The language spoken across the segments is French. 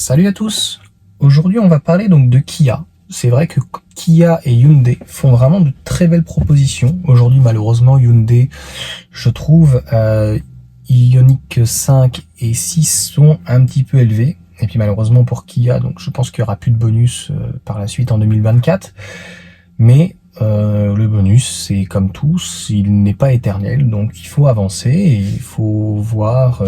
Salut à tous. Aujourd'hui, on va parler donc de Kia. C'est vrai que Kia et Hyundai font vraiment de très belles propositions. Aujourd'hui, malheureusement, Hyundai, je trouve, Ioniq 5 et 6 sont un petit peu élevés. Et puis malheureusement pour Kia, donc je pense qu'il y aura plus de bonus par la suite en 2024. Mais le bonus, c'est comme tous, il n'est pas éternel, donc il faut avancer et il faut voir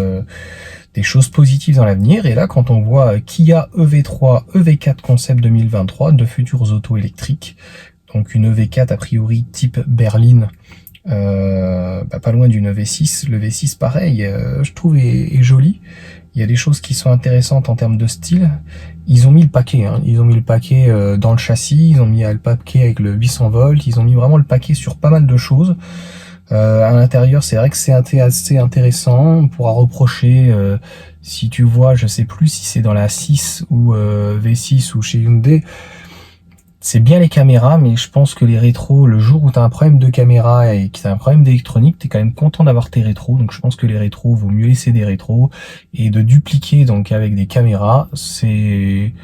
des choses positives dans l'avenir. Et là, quand on voit Kia EV3, EV4 Concept 2023, de futures autos électriques, donc une EV4 a priori type berline, pas loin d'une EV6. Le V6, pareil, je trouve est joli. Il y a des choses qui sont intéressantes en termes de style. Ils ont mis le paquet, hein. Ils ont mis le paquet dans le châssis, ils ont mis le paquet avec le 800 volts, ils ont mis vraiment le paquet sur pas mal de choses. À l'intérieur, c'est vrai que c'est assez intéressant. On pourra reprocher, si tu vois, je sais plus si c'est dans la 6 ou V6 ou chez Hyundai, c'est bien les caméras, mais je pense que les rétros, le jour où tu as un problème de caméra et que tu as un problème d'électronique, tu es quand même content d'avoir tes rétros. Donc je pense que les rétros, vaut mieux laisser des rétros et de dupliquer donc avec des caméras, c'est...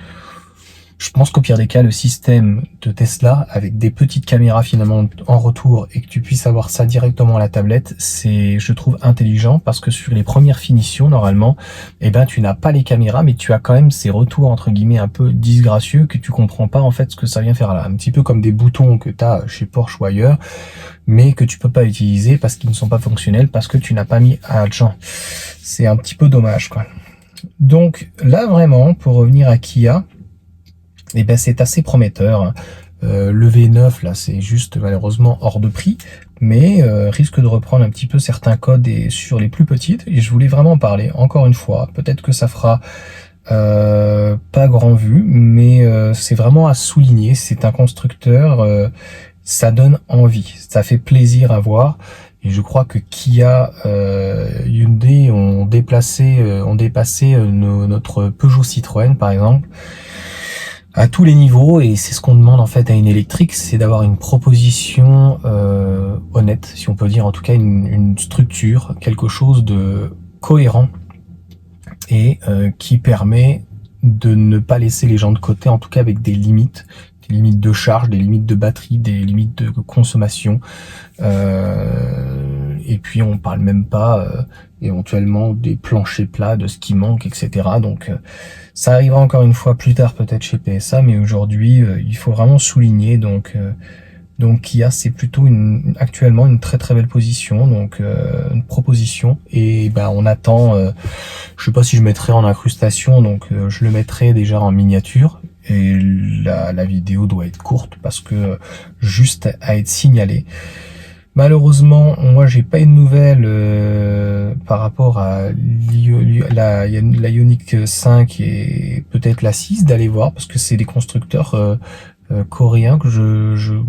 Je pense qu'au pire des cas, le système de Tesla, avec des petites caméras finalement en retour et que tu puisses avoir ça directement à la tablette, c'est, je trouve, intelligent parce que sur les premières finitions, normalement, tu n'as pas les caméras, mais tu as quand même ces retours, entre guillemets, un peu disgracieux que tu comprends pas, en fait, ce que ça vient faire là. Un petit peu comme des boutons que tu as chez Porsche ou ailleurs, mais que tu peux pas utiliser parce qu'ils ne sont pas fonctionnels, parce que tu n'as pas mis agent. C'est un petit peu dommage, quoi. Donc, là, vraiment, pour revenir à Kia, c'est assez prometteur. Le V9 là, c'est juste malheureusement hors de prix, mais risque de reprendre un petit peu certains codes sur les plus petites. Et je voulais vraiment en parler. Encore une fois, peut-être que ça fera pas grand vu, mais c'est vraiment à souligner. C'est un constructeur, ça donne envie, ça fait plaisir à voir. Et je crois que Kia, Hyundai ont dépassé notre Peugeot Citroën par exemple, à tous les niveaux, et c'est ce qu'on demande en fait à une électrique, c'est d'avoir une proposition honnête, si on peut dire, en tout cas une structure, quelque chose de cohérent et qui permet de ne pas laisser les gens de côté, en tout cas avec des limites de charge, des limites de batterie, des limites de consommation. Et puis on parle même pas éventuellement des planchers plats, de ce qui manque, etc. Donc ça arrivera encore une fois plus tard peut-être chez PSA, mais aujourd'hui il faut vraiment souligner donc Kia, c'est plutôt actuellement une très très belle position, donc une proposition, et on attend, je sais pas si je mettrai en incrustation, donc je le mettrai déjà en miniature, et la vidéo doit être courte parce que juste à être signalée. Malheureusement, moi j'ai pas une nouvelle par rapport à la Ioniq 5 et peut-être la 6 d'aller voir, parce que c'est des constructeurs coréens que je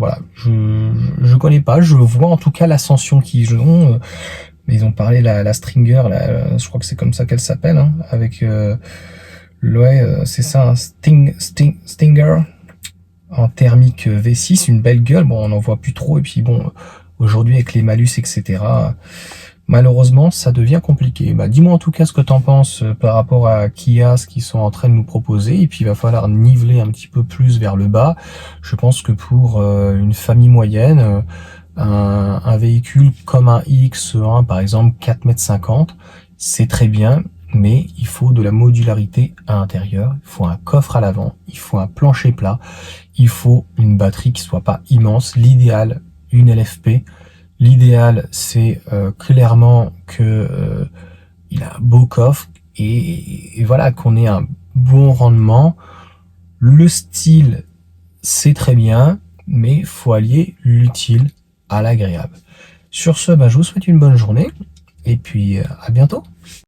connais pas. Je vois en tout cas l'ascension qu'ils ont. Ils ont parlé la Stinger, je crois que c'est comme ça qu'elle s'appelle, hein, avec c'est ça, un Stinger en thermique V6, une belle gueule. Bon, on n'en voit plus trop, et puis bon, aujourd'hui avec les malus, etc., malheureusement, ça devient compliqué. Dis-moi en tout cas ce que t'en penses par rapport à Kia, ce qu'ils sont en train de nous proposer, et puis il va falloir niveler un petit peu plus vers le bas. Je pense que pour une famille moyenne, un véhicule comme un iX1, par exemple, 4,50 m, c'est très bien, mais il faut de la modularité à l'intérieur, il faut un coffre à l'avant, il faut un plancher plat, il faut une batterie qui soit pas immense, l'idéal, une LFP. L'idéal, c'est clairement que il a un beau coffre et voilà, qu'on ait un bon rendement. Le style, c'est très bien, mais il faut allier l'utile à l'agréable. Sur ce, je vous souhaite une bonne journée et puis à bientôt.